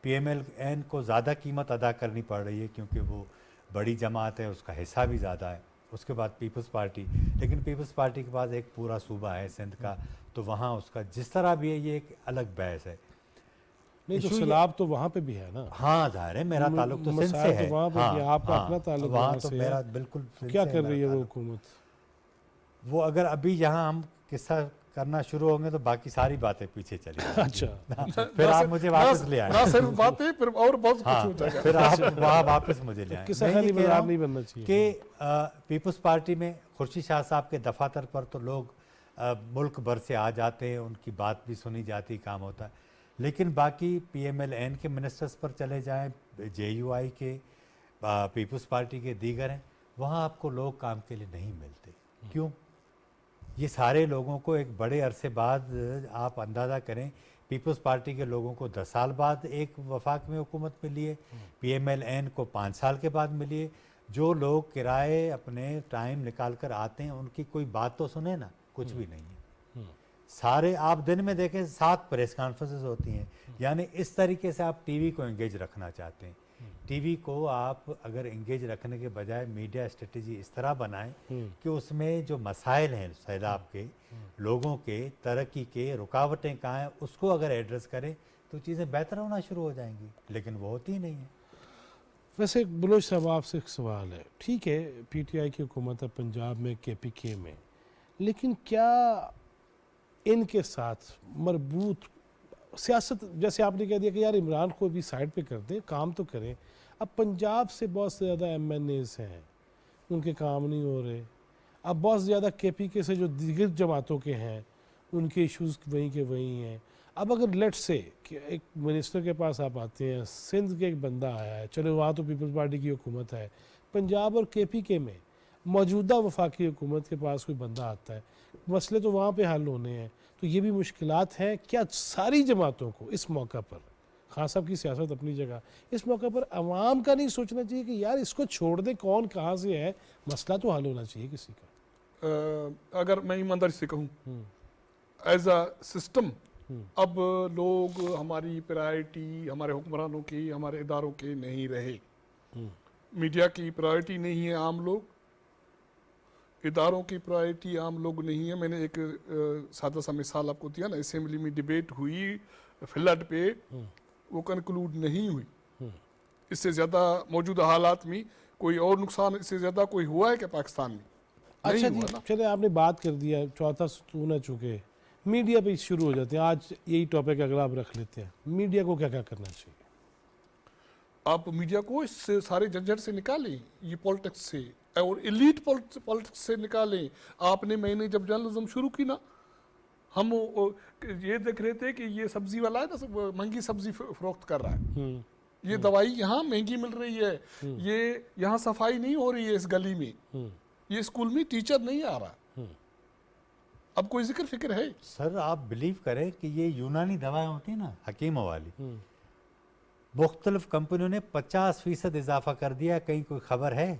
PMLN को ज़्यादा कीमत अदा करनी पड़ रही है क्योंकि वो बड़ी जमात है, उसका हिस्सा भी ज़्यादा है। उसके बाद पीपल्स पार्टी, लेकिन पीपल्स पार्टी के पास एक पूरा सूबा है सिंध का, तो वहाँ उसका जिस तरह भी है ये एक अलग बहस है। नहीं तो issue ये- सैलाब तो वहाँ पे भी है ना। हाँ जाहिर है, मेरा ताल्लुक तो सिंध से मसाइल है। तो वहाँ पे भी है, आपका अपना ताल्लुक वहाँ वहाँ तो से मेरा है। बिल्कुल सिंध क्या से कर मेरा रही है वो ताल्लुक। हुकूमत? वो अगर अभी यहाँ हम किस्सा करना शुरू होंगे तो बाकी सारी बातें पीछे चली जाएंगी। अच्छा, फिर आप मुझे वापस ले ना आए। सिर्फ बातें, फिर और बहुत कुछ हाँ, हो जाएगा। फिर आप वहाँ वापस मुझे ले आए। किस्सा मैं खाली ये कह रहा बाजार हूँ नहीं बनना चाहिए। कि पीपल्स पार्टी में खुर्शीद शाह साहब के दफातर पर तो लोग मुल्क भर से आ जाते हैं, उनकी बात भी सुनी जाती, काम होता है। लेकिन बाकी PMLN के मिनिस्टर्स पर चले जाएं, JUI के, पीपल्स पार्टी के दीगर हैं, वहाँ आपको लोग काम के लिए नहीं मिलते। क्यों? ये सारे लोगों को एक बड़े अरसे बाद आप अंदाज़ा करें, पीपल्स पार्टी के लोगों को 10 साल बाद एक वफाक में हुकूमत मिली है, PMLN को 5 साल के बाद मिली है। जो लोग किराए अपने टाइम निकाल कर आते हैं, उनकी कोई बात तो सुने ना, कुछ भी नहीं है। सारे आप दिन में देखें 7 प्रेस कॉन्फ्रेंसेस होती हैं। यानी इस तरीके से आप टीवी को एंगेज रखना चाहते हैं। टीवी को आप अगर एंगेज रखने के बजाय मीडिया स्ट्रेटजी इस तरह बनाएं कि उसमें जो मसाइल हैं सैलाब के, लोगों के, तरक्की के, रुकावटें कहाँ हैं, उसको अगर एड्रेस करें तो चीज़ें बेहतर होना शुरू हो जाएंगी। लेकिन वो होती ही नहीं है। वैसे बलोच साहब आपसे एक सवाल है, ठीक है PTI की हुकूमत है पंजाब में, KPK में, लेकिन क्या इनके साथ मरबूत सियासत, जैसे आपने कह दिया कि यार इमरान को भी साइड पे कर दें, काम तो करें। अब पंजाब से बहुत से ज़्यादा MNAs हैं, उनके काम नहीं हो रहे। अब बहुत ज़्यादा KPK से जो दीगर जमातों के हैं, उनके इश्यूज़ वहीं के वहीं हैं। अब अगर लेट से कि एक मिनिस्टर के पास आप आते हैं, सिंध के एक बंदा आया है, चलो वहाँ तो पीपल्स पार्टी की हुकूमत है, पंजाब और KPK में मौजूदा वफाकी हुकूमत के पास कोई बंदा आता है, मसले तो वहाँ पे हल होने हैं, तो ये भी मुश्किलात हैं। क्या सारी जमातों को इस मौका पर, खान साहब की सियासत अपनी जगह, इस मौका पर अवाम का नहीं सोचना चाहिए कि यार इसको छोड़ दें, कौन कहाँ से है, मसला तो हल होना चाहिए किसी का। अगर मैं ईमानदारी से कहूँ, एज अ सिस्टम अब लोग हमारी प्रायोरिटी हमारे हुक्मरानों की, हमारे इदारों के नहीं रहे। मीडिया की प्रायोरिटी नहीं है आम लोग, इदारों की प्रायोरिटी आम लोग नहीं है। मैंने एक सादा सा मिसाल आपको दिया ना, असेंबली में डिबेट हुई फ्लड पे, वो कंक्लूड नहीं हुई। इससे ज़्यादा मौजूदा हालात में कोई और नुकसान इससे ज़्यादा कोई हुआ है क्या पाकिस्तान में? अच्छा नहीं जी, हुआ ना। चले आपने बात कर दिया, चौथा सुतून है, चूँकि मीडिया पे शुरू हो जाते हैं, आज यही टॉपिक अगला आप रख लेते हैं। मीडिया को क्या क्या करना चाहिए? आप मीडिया को इस सारे झंझट से निकालें, ये पॉलिटिक्स से और एलीट पॉलिटिक्स से निकालें। मैंने जब जर्नलिज्म शुरू की ना, हम ये देख रहे थे कि ये सब्जी वाला है ना, महंगी सब्जी फरोख्त कर रहा है, ये दवाई यहाँ महंगी मिल रही है, ये यहाँ सफाई नहीं हो रही है इस गली में, ये स्कूल में टीचर नहीं आ रहा। अब कोई जिक्र फिक्र है? सर आप बिलीव करें कि ये यूनानी दवाएं होती हैं ना, हकीमों वाली, मुख्तलिफ कंपनियों ने 50% इजाफा कर दिया। कहीं कोई खबर है?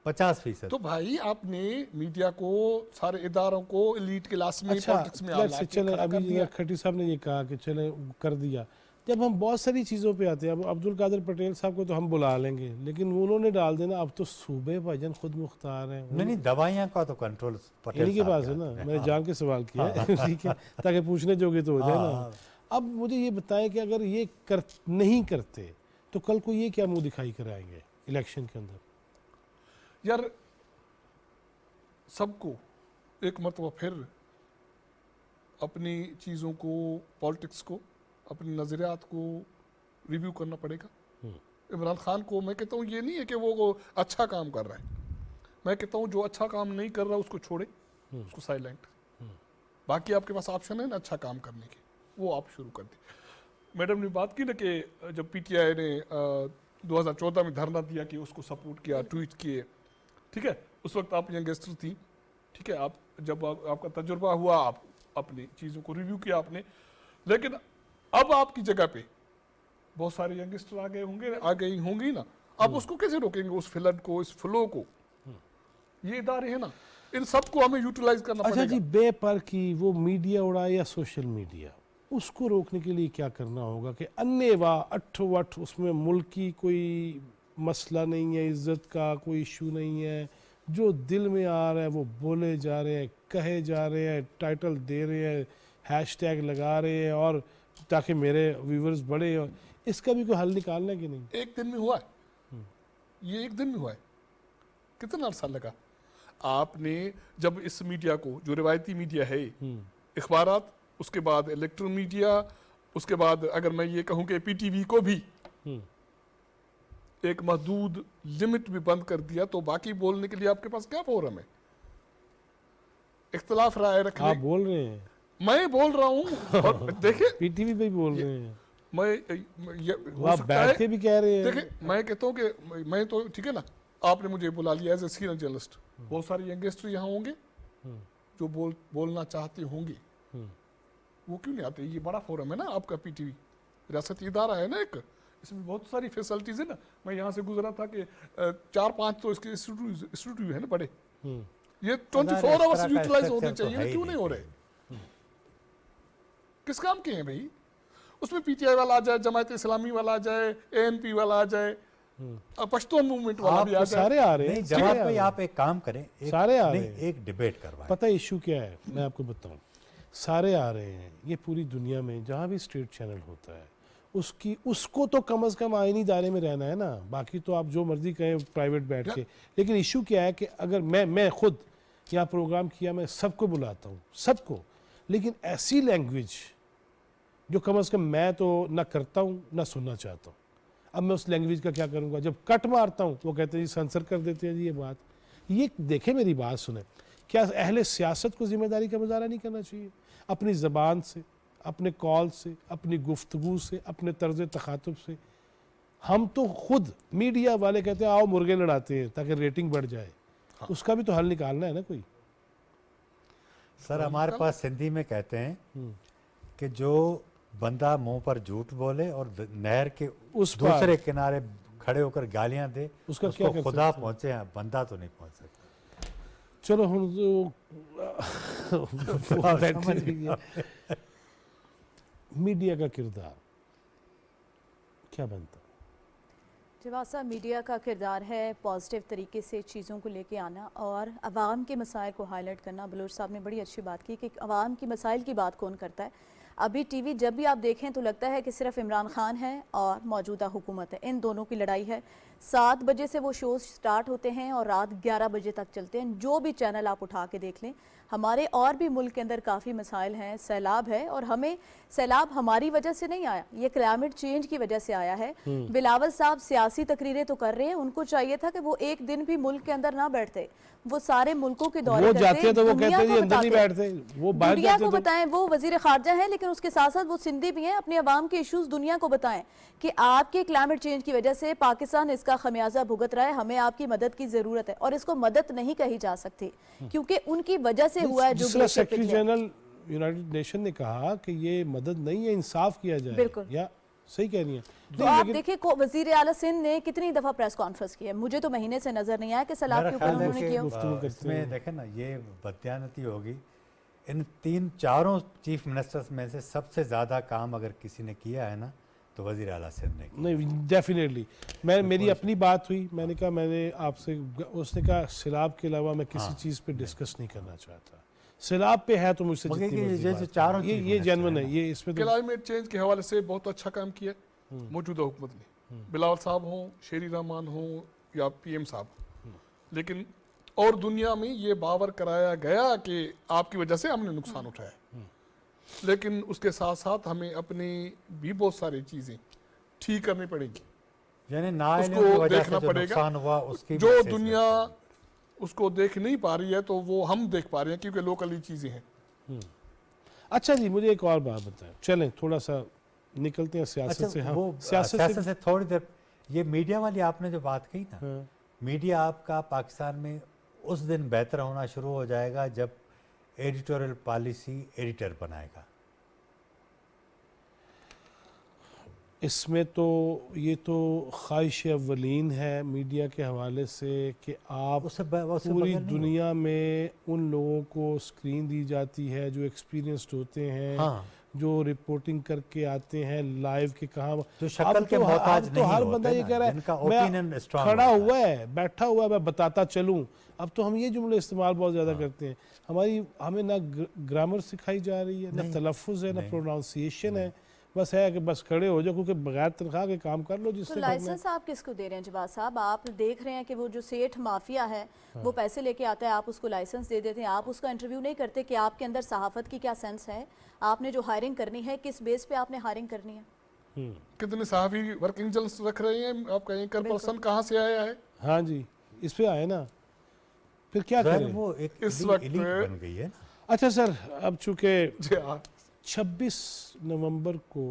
50%। तो भाई आपने मीडिया को, सारे इदारों को एलीट क्लास में, अच्छा, पॉलिटिक्स में let's say, चले अभी खट्टी साहब ने ये कहा कि चले कर दिया। जब हम बहुत सारी चीज़ों पे आते हैं, अब अब्दुल कादिर पटेल साहब को तो हम बुला लेंगे, लेकिन उन्होंने डाल देना अब तो सूबे भजन खुद मुख्तार हैं। नहीं, दवाइयाँ का तो कंट्रोल पटेल इन्हीं के साहब पास है ना, मैंने जान के सवाल किया है, ठीक है, ताकि पूछने जोगे तो हो जाए ना। अब मुझे ये बताएं कि अगर ये नहीं करते तो कल को ये क्या मुंह दिखाई कराएंगे इलेक्शन के अंदर? यार सबको एक मरतबा फिर अपनी चीज़ों को, पॉलिटिक्स को, अपने नज़रियात को रिव्यू करना पड़ेगा। इमरान खान को मैं कहता हूँ ये नहीं है कि वो अच्छा काम कर रहा है, मैं कहता हूँ जो अच्छा काम नहीं कर रहा उसको छोड़े, उसको साइलेंट। बाकी आपके पास ऑप्शन है ना अच्छा काम करने के, वो आप शुरू कर दें। मैडम ने बात की ना कि जब PTI ने 2014 में धरना दिया कि उसको सपोर्ट किया, ट्वीट किए, ठीक है, उस वक्त आप यंगस्टर थी, ठीक है, आप जब आपका तजुर्बा हुआ, आप अपनी चीज़ों को रिव्यू किया आपने। लेकिन अब आपकी जगह पे बहुत सारे यंगस्टर आ गई होंगी ना, आप उसको कैसे रोकेंगे, उस फ्लड को, इस फ्लो को? ये इदारे हैं ना, इन सबको हमें यूटिलाइज करना अच्छा पड़ेगा। जी, बेपर की वो मीडिया उड़ाए या सोशल मीडिया, उसको रोकने के लिए क्या करना होगा कि अन्य अट्ठ वठ उसमें मुल्क की कोई मसला नहीं है, इज्जत का कोई इशू नहीं है, जो दिल में आ रहा है वो बोले जा रहे हैं, कहे जा रहे हैं, टाइटल दे रहे हैं, हैशटैग लगा रहे हैं, और ताकि मेरे व्यूवर्स बढ़े, और इसका भी कोई हल निकालना है कि नहीं? एक दिन में हुआ है, ये एक दिन में हुआ है, कितना अरसा लगा? आपने जब इस मीडिया को, जो रिवायती मीडिया है, अखबारात, उसके बाद इलेक्ट्रॉनिक मीडिया, उसके बाद अगर मैं ये कहूँ कि पीटीवी को भी एक महदूद लिमिट भी बंद कर दिया, तो बाकी बोलने के लिए आपके पास क्या फोरम है? इख्तिलाफ राय रखने। आप बोल रहे हैं, मैं बोल रहा हूँ। और देखिए पीटीवी पे भी बोल रहे हैं, हो आप सकता है, बैठ के भी कह रहे हैं। देखिए मैं कहता हूँ कि मैं तो ठीक है ना, आपने मुझे बुला लिया एज ए सीनियर जर्नलिस्ट, बहुत सारे यंगस्टर यहाँ होंगे जो बोलना चाहते होंगे, वो क्यों नहीं आते? ये बड़ा फोरम है ना आपका पीटीवी, रियासती इदारा है ना एक, इसमें बहुत सारी फैसिलिटीज है ना। मैं यहाँ से गुजरा था कि 4-5 तो इसके इंस्टीट्यूट है ना बड़े, ये 24 आवर्स यूटिलाइज होने चाहिए, क्यों नहीं हो रहे? किस काम के हैं भाई? उसमें पीटीआई वाला आ जाए, जमात इस्लामी वाला आ जाए, एएनपी वाला आ जाए, पश्तून मूवमेंट वाला भी आ जाए। सारे आ रहे हैं। नहीं जवाब भाई, आप एक काम करें, सारे आ रहे हैं। एक डिबेट करवाएं। पता है इशू क्या है, मैं आपको बताऊं, सारे आ रहे हैं। ये पूरी दुनिया में जहाँ भी स्टेट चैनल होता है, उसको तो कम से कम आईनी दायरे में रहना है ना, बाकी तो आप जो मर्जी कहें प्राइवेट बैठ के। लेकिन इशू क्या है कि अगर मैं खुद यहाँ प्रोग्राम किया, मैं सबको बुलाता हूँ, सबको, लेकिन ऐसी लैंग्वेज जो कम से कम मैं तो ना करता हूँ ना सुनना चाहता हूँ। अब मैं उस लैंग्वेज का क्या करूँगा? जब कट मारता हूँ वो कहते हैं जी सेंसर कर देते हैं जी ये बात। ये देखें, मेरी बात सुने, क्या अहले सियासत को जिम्मेदारी का मुजाहरा नहीं करना चाहिए? अपनी ज़बान से, अपने कॉल से, अपनी गुफ्तगू से, अपने तर्ज तखातुब से। हम तो खुद मीडिया वाले कहते हैं आओ मुर्गे लड़ाते हैं ताकि रेटिंग बढ़ जाए, उसका भी तो हल निकालना है ना कोई। सर हमारे पास सिंधी में कहते हैं कि जो बंदा मुंह पर झूठ बोले और नहर के उस पार दूसरे किनारे खड़े होकर गालियां दे, उसका उसको क्या कर खुदा सकते हैं? पहुंचे हैं, बंदा तो नहीं पहुंच सकता। चलो हम तो मीडिया का किरदार क्या बनता? जवाद साहब, मीडिया का किरदार है पॉजिटिव तरीके से चीज़ों को लेके आना और आवाम के मसाइल को हाईलाइट करना। बलोच साहब ने बड़ी अच्छी बात की कि आवाम की मसाइल की बात कौन करता है। अभी टीवी जब भी आप देखें तो लगता है कि सिर्फ इमरान खान है और मौजूदा हुकूमत है, इन दोनों की लड़ाई है। 7 बजे से वो शोज स्टार्ट होते हैं और रात 11 बजे तक चलते हैं। जो भी चैनल आप उठा के देख लें, हमारे और भी मुल्क के अंदर काफ़ी मसाइल हैं। सैलाब है और हमें सैलाब हमारी वजह से नहीं आया, ये क्लाइमेट चेंज की वजह से आया है। बिलावल साहब सियासी तकरीरें तो कर रहे हैं, उनको चाहिए था कि वो एक दिन भी मुल्क के अंदर ना बैठते, वो सारे मुल्कों के दौरे वो करते, जाते हैं तो वो दुनिया कहते हैं को जी अंदर नहीं बताते, बैठते, वो बाहर दुनिया जाते को तो बताएं। वो वजीर खारजा हैं लेकिन उसके साथ साथ वो सिंधी भी हैं, अपने अवाम के इश्यूज दुनिया को बताएं कि आपके क्लाइमेट चेंज की वजह से पाकिस्तान इसका खमियाजा भुगत रहा है, हमें आपकी मदद की जरूरत है। और इसको मदद नहीं कही जा सकती क्योंकि उनकी वजह से हुआ है जो जिस तरह सेक्रेटरी जनरल यूनाइटेड नेशन ने कहा कि ये मदद नहीं है, इंसाफ किया जाए। बिल्कुल। या सही कह रही है। तो आप देखिए वजीर आला सिंध ने कितनी दफा प्रेस कॉन्फ्रेंस की है, मुझे तो महीने से नजर नहीं आया कि सैलाब के ऊपर उन्होंने किया। इसमें देखें ना, ये बदयानती होगी। इन 3-4 चीफ मिनिस्टर्स में से सबसे ज़्यादा काम अगर किसी ने किया है ना तो वजीर आला सिंध ने किया। नहीं, डेफिनेटली। मेरी अपनी बात हुई, मैंने कहा मैंने आपसे, उसने कहा सैलाब के अलावा मैं किसी चीज़ पे डिस्कस नहीं करना चाहता। सैलाब पे है तो मुझसे जितनी मर्जी बात चारों करो। ये जेन्युइन है, ये इसमें तो क्लाइमेट चेंज के हवाले से बहुत अच्छा काम किया मौजूदा हुकूमत ने, बिलावल साहब हों, शेरी रहमान हों या पीएम साहब। लेकिन और दुनिया में ये बावर कराया गया कि आपकी वजह से हमने नुकसान उठाया, लेकिन उसके साथ साथ हमें अपनी भी बहुत सारी चीज़ें ठीक करनी पड़ेगी, यानी ना उसको देखना पड़ेगा। नुकसान हुआ उसकी जो दुनिया उसको देख नहीं पा रही है तो वो हम देख पा रहे हैं क्योंकि लोकली चीज़ें हैं। अच्छा जी, मुझे एक और बात बताएं, चलें थोड़ा सा निकलते हैं सियासत से। वो हम सियासत से थोड़ी देर, ये मीडिया वाली आपने जो बात कही ना, मीडिया आपका पाकिस्तान में उस दिन बेहतर होना शुरू हो जाएगा जब एडिटोरियल पॉलिसी एडिटर बनाएगा। इसमें तो ये तो ख्वाहिश अव्वलीन है मीडिया के हवाले से कि आप पूरी दुनिया में उन लोगों को स्क्रीन दी जाती है जो एक्सपीरियंस्ड होते हैं, हाँ। जो रिपोर्टिंग करके आते हैं लाइव के कहाँ, जो शक्ल के मोहताज नहीं हर होते बंदा ये ना, कह रहा जिनका है मैं opinion strong खड़ा होता हुआ है, बैठा हुआ है, मैं बताता चलूं। अब तो हम ये जुमले इस्तेमाल बहुत ज़्यादा करते हैं। हमें ना ग्रामर सिखाई जा रही है, ना तलफ़ुज़ है, ना प्रोनाउंसिएशन है। बस है कि बस खड़े हो जाओ, क्योंकि बगैर तनख्वाह के काम कर लो तो जिससे करना है। लाइसेंस आप किसको दे रहे हैं जवाद साहब? आप देख रहे हैं कि वो जो सेठ माफिया है वो पैसे लेके आता है, आप उसको लाइसेंस दे देते हैं, आप उसका इंटरव्यू नहीं करते कि आपके अंदर सहाफत की क्या सेंस है, आपने जो हायरिंग करनी है किस बेस पे आपने हायरिंग करनी है? कितने सहाफी वर्किंग जर्नलिस्ट रख रहे हैं, आपका एंकर पर्सन कहाँ से आया है? हाँ जी, इस पे आए ना, फिर क्या ज़ाहिर करें? वो एक इस elite वक्त- बन गई है ना। अच्छा सर, अब चूंकि जी हाँ, 26 नवंबर को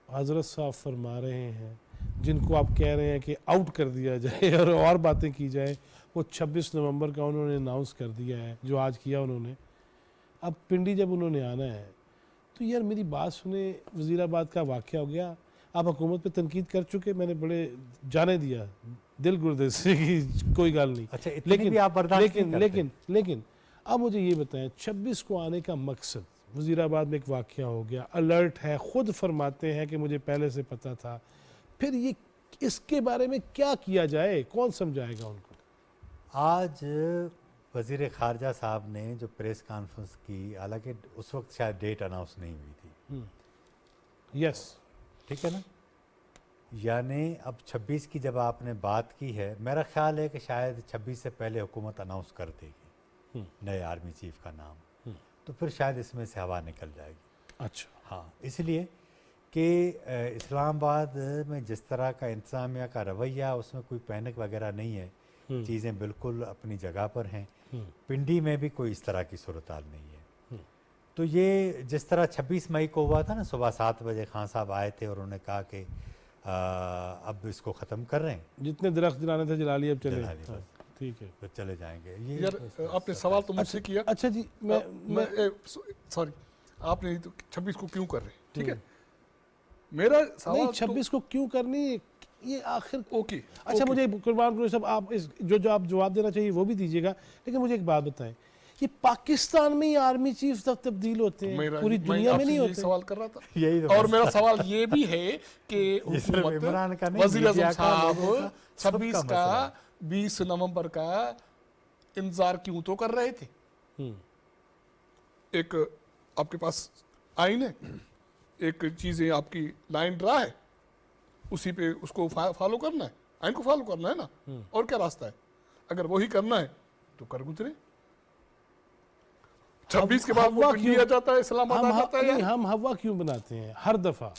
हजरत साहब फरमा रहे हैं, जिनको आप कह रहे हैं कि आउट कर दिया जाए और बातें की जाए, वो 26 नवंबर का उन्होंने अनाउंस कर दिया है, जो आज किया उन्होंने। अब पिंडी जब उन्होंने आना है तो यार मेरी बात सुने, वज़ीराबाद का वाक़या हो गया, आप हुकूमत पे तनकीद कर चुके, मैंने बड़े जाने दिया दिल गुर्दे से कि कोई गल नहीं। अच्छा, इतनी भी आप बर्दाश्त नहीं लेकिन करते? लेकिन अब मुझे ये बताएं, 26 को आने का मकसद, वज़ीराबाद में एक वाक़या हो गया, अलर्ट है, ख़ुद फरमाते हैं कि मुझे पहले से पता था, फिर ये इसके बारे में क्या किया जाए, कौन समझाएगा उनको? आज वज़ीर ख़ारजा साहब ने जो प्रेस कॉन्फ्रेंस की, हालांकि उस वक्त शायद डेट अनाउंस नहीं हुई थी, यस, ठीक है ना, यानी अब 26 की जब आपने बात की है, मेरा ख्याल है कि शायद 26 से पहले हुकूमत अनाउंस कर देगी नए आर्मी चीफ का नाम, तो फिर शायद इसमें से हवा निकल जाएगी। अच्छा, हाँ, इसलिए कि इस्लामाबाद में जिस तरह का इंतज़ामिया का रवैया, उसमें कोई पैनिक वगैरह नहीं है, चीज़ें बिल्कुल अपनी जगह पर हैं। पिंडी में भी कोई इस तरह की सूरत हाल नहीं है। तो ये जिस तरह 26 मई को हुआ था ना, सुबह 7 बजे खान साहब आए थे और उन्होंने कहा कि अब इसको ख़त्म कर रहे हैं, जितने दरख्त जलाने थे जला लिए, अब चले। जला लिए हाँ, ठीक है। फिर चले जाएंगे। ये यार आपने सवाल तो मुझसे किया। अच्छा जी, मैं सॉरी, आपने तो 26 को क्यों कर रहे हैं, ठीक है? मेरा सवाल नहीं, 26 को क्यों करनी, ये आखिर ओके। अच्छा, मुझे कुर्बान करो सब, आप इस जो आप जवाब देना चाहिए वो भी दीजिएगा, लेकिन मुझे एक बात बताएं, ये पाकिस्तान में ही आर्मी चीफ तक तब्दील होते हैं, पूरी दुनिया में नहीं यही होते? सवाल कर रहा था। यही तो और मेरा सवाल ये भी है कि ये सिर्फ इमरान का हुकूमत, नहीं, वज़ीर आज़म मीडिया का, साहब लोगों का, 26 सबका का मसला है। 20 नवंबर का इंतजार क्यों तो कर रहे थे? एक आपके पास आइन है, एक चीजें आपकी लाइन ड्रा है, उसी पे उसको फॉलो करना है, आइन को फॉलो करना है ना, और क्या रास्ता है? अगर वही करना है तो कर गुजरे। 26 के बाद वो पिंडी आ जाता है, इस्लामाबाद आ जाता है। हम हवा क्यों बनाते हैं हर दफा?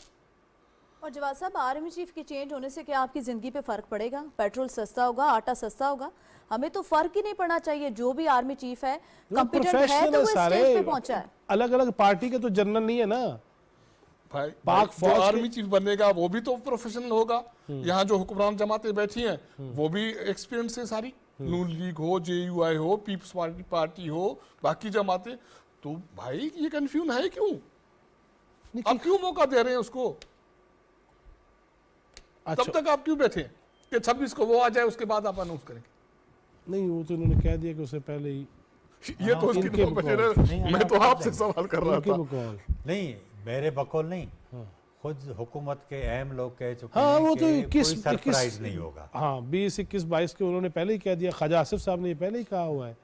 और जवाद साहब, आर्मी चीफ के चेंज होने से क्या आपकी ज़िंदगी पे फ़र्क पड़ेगा? पेट्रोल सस्ता होगा, आटा सस्ता होगा? हमें तो फ़र्क ही नहीं पड़ना चाहिए। जो भी आर्मी चीफ है कॉम्पिटेंट है तो वो स्टेज पे पहुंचा है। अलग अलग पार्टी के तो जनरल नहीं है ना। भाई पाक जो फौज के- आर्मी चीफ बनेगा वो भी तो प्रोफेशनल होगा। यहाँ जो हुक्मरान जमातें बैठी हैं वो भी एक्सपीरियंस है सारी, नून लीग हो, JUI हो, पीपल्स पार्टी हो, बाकी जमातें। तो भाई ये कंफ्यूजन है क्यों? आप क्यों मौका दे रहे हैं उसको? अच्छा, तब तक आप क्यों बैठे हैं कि 26 को वो आ जाए, उसके बाद आप अनाउंस करेंगे? नहीं, वो तो उन्होंने कह दिया कि उससे पहले ही ये तो उसकी इनके तो बचे बकौल। रहे। नहीं, मैं तो आप आपसे सवाल कर रहा उनके था। बकौल। नहीं, मेरे बकौल नहीं, खुद हुकूमत के अहम लोग कह चुके हाँ, हैं वो तो कि 21 कोई सरप्राइज नहीं होगा। हाँ, 20, 21, 22 के उन्होंने पहले ही कह दिया, ख्वाजा आसिफ साहब ने ये पहले ही कहा हुआ है।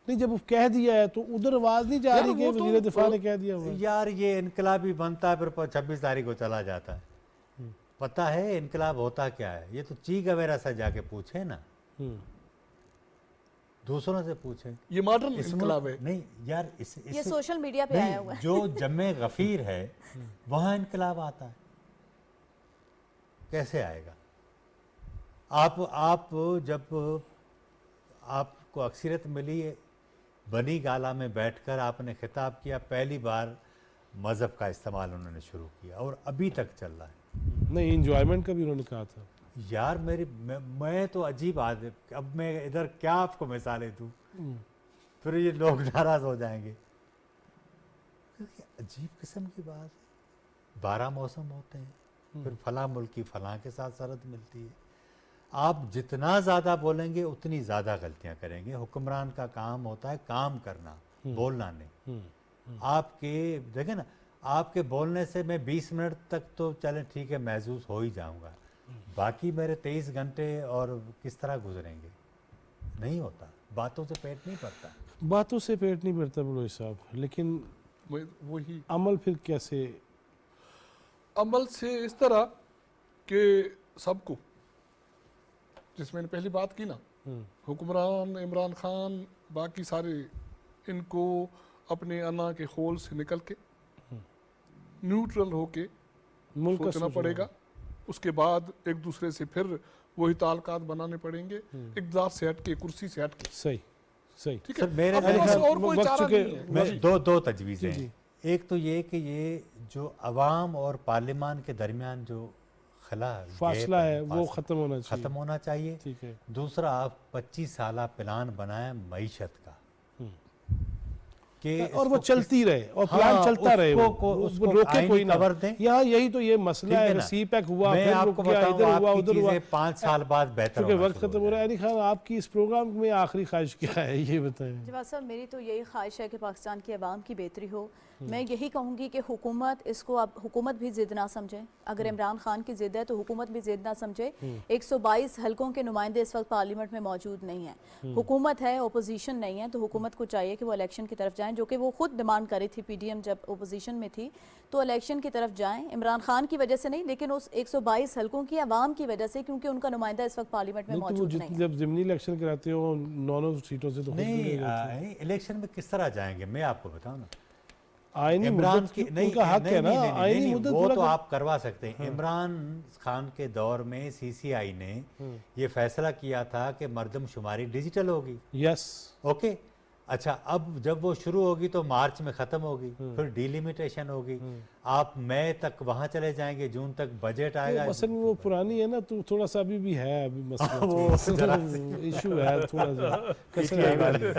नहीं, जब वो कह दिया है तो उधर आवाज नहीं जा यार, रही कि वो तो- वजीर दिफा ने कह दिया हुआ है। यार ये इनकलाबी बनता है, फिर 26 तारीख को चला जाता है। पता है इनकलाब होता क्या है? ये तो ची गवेरा से जाके पूछे ना, दूसरों से पूछे। ये मॉडर्न इस इनकलाब मुल्क- है। नहीं यार, ये सोशल मीडिया पे आया हुआ है। जो जम्मे गफीर है वहां इनकलाब आता है, कैसे आएगा? आप जब आपको अक्सरियत मिली है, बनी गाला में बैठकर आपने खिताब किया, पहली बार मज़हब का इस्तेमाल उन्होंने शुरू किया और अभी तक चल रहा है। नहीं, इंजॉयमेंट का भी उन्होंने कहा था। यार मैं तो अजीब आदमी, अब मैं इधर क्या आपको मिसालें दूँ, फिर ये लोग नाराज हो जाएंगे, क्योंकि अजीब किस्म की बात है। 12 मौसम होते हैं, फिर फलां मुल्क की फलां के साथ सरहद मिलती है। आप जितना ज़्यादा बोलेंगे उतनी ज़्यादा गलतियां करेंगे। हुक्मरान का काम होता है काम करना, बोलना नहीं। आपके देखें ना, आपके बोलने से मैं 20 मिनट तक तो चलें ठीक है महसूस हो ही जाऊंगा, बाकी मेरे 23 घंटे और किस तरह गुजरेंगे? नहीं होता। बातों से पेट नहीं भरता। बातों से पेट नहीं भरता बलोच साहब, लेकिन वही अमल फिर कैसे? अमल से इस तरह कि सबको, जिसमें मैंने पहली बात की ना, हुक्मरान इमरान खान बाकी सारे, इनको अपने अना के होल से निकल के न्यूट्रल होके मुल्क का सोचना पड़ेगा। उसके बाद एक दूसरे से फिर वही ताल्लुकात बनाने पड़ेंगे, इक़्तिदार से हटके, कुर्सी से हटके। सही सही। ठीक सर, है, मेरे अब बस और कोई वक्त चारा चुके- नहीं है। मैं जी। दो तजवीज़ें जी, हैं। एक तो ये कि ये जो अवाम और पार्लियामान के दरमियान जो खला फासला है वो फासला ख़त्म होना चाहिए। ख़त्म होना चाहिए। ठीक है। दूसरा, आप 25 साल प्लान बनाएं मईशत का कि और वो इसको चलती रहे और हाँ, प्लान चलता रहे, उसको वो रोके आईनी कोई ना। कवर दें। यहाँ यही तो ये मसला ठीक है, है ना? सीपैक हुआ, मैं फिर आपको रुक गया, बताऊं, इधर हुआ, आपकी उधर हुआ। चीज़ें 5 साल बाद बेहतर क्योंकि होना वक्त शुरू खत्म हो रहा है। अली खान, आपकी इस प्रोग्राम में आखिरी ख्वाहिश क्या है, ये बताएं। जवाब साहब, मेरी तो यही ख्वाहिश है कि पाकिस्तान की आवाम की बेहतरी हो। मैं यही कहूँगी कि हुकूमत इसको, अब हुकूमत भी ज़िद ना समझे। अगर इमरान खान की ज़िद है तो हुकूमत भी ज़िद ना समझे। 122 हलकों के नुमाइंदे इस वक्त पार्लियामेंट में मौजूद नहीं हैं। हुकूमत है, ओपोजिशन नहीं है, तो हुकूमत को चाहिए कि वो इलेक्शन की तरफ जाएं, जो कि वो खुद डिमांड कर रही थी। PDM जब ओपोजिशन में थी तो इलेक्शन की तरफ जाएं, इमरान खान की वजह से नहीं, लेकिन उस 122 हलकों की आवाम की वजह से, क्योंकि उनका नुमाइंदा इस वक्त पार्लियामेंट में नहीं तो वो मौजूद नहीं है। जब ज़िमनी इलेक्शन कराते हो 9 सीटों से तो खुद नहीं, भी जाते हैं। इलेक्शन में किस तरह जाएंगे मैं आपको बताऊं ना। आईनी इमरान मुद्दत की नहीं, उनका हक नहीं, है ना, नहीं, नहीं, आईनी नहीं, मुद्दत वो पूरा तो कर- आप करवा सकते हैं। इमरान खान के दौर में CCI ने ये फैसला किया था कि मर्दमशुमारी डिजिटल होगी। यस। ओके, अच्छा, अब जब वो शुरू होगी तो मार्च में ख़त्म होगी, फिर डिलिमिटेशन होगी, आप मई तक वहाँ चले जाएंगे, जून तक बजट आएगा। असल में वो पुरानी है ना, तो थोड़ा सा अभी भी है, अभी मसला वो जरा इशू है थोड़ा सा कसर PTI है। वाले।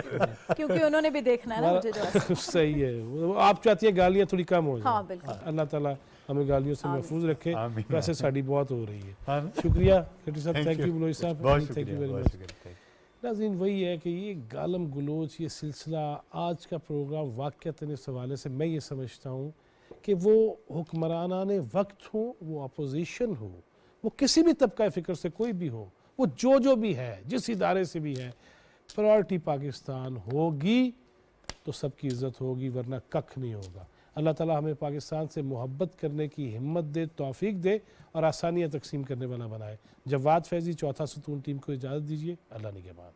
क्योंकि उन्होंने भी देखना है ना मुझे जवाब साहब। सही है। वो आप चाहती है गालियाँ थोड़ी कम हो जाए। हाँ, बिल्कुल। अल्लाह ताला हमें गालियों से महफूज रखे। आमीन। वैसे साड़ी बहुत हो रही है। हाँ। शुक्रिया खट्टी साहब, थैंक यू बलोच साहब, बहुत थैंक यू शुक्रिया, वेरी बहुत मच। शुक्रिया। नाज़रीन, वही है कि ये गालम गलोच, ये सिलसिला, आज का प्रोग्राम वाक़तन इस हवाले से मैं ये समझता हूँ कि वो हुक्मरानाने वक्त हो, वो अपोजिशन हो, वो किसी भी तबका फ़िक्र से कोई भी हो, वो जो भी है, जिस इदारे से भी है, प्रायोरिटी पाकिस्तान होगी तो सबकी इज़्ज़त होगी, वरना कख नहीं होगा। अल्लाह ताला हमें पाकिस्तान से मोहब्बत करने की हिम्मत दे, तौफीक दे और आसानियाँ तकसीम करने वाला बनाए। जवाद फैज़ी, चौथा सतून टीम को इजाज़त दीजिए। अल्लाह निगहबान।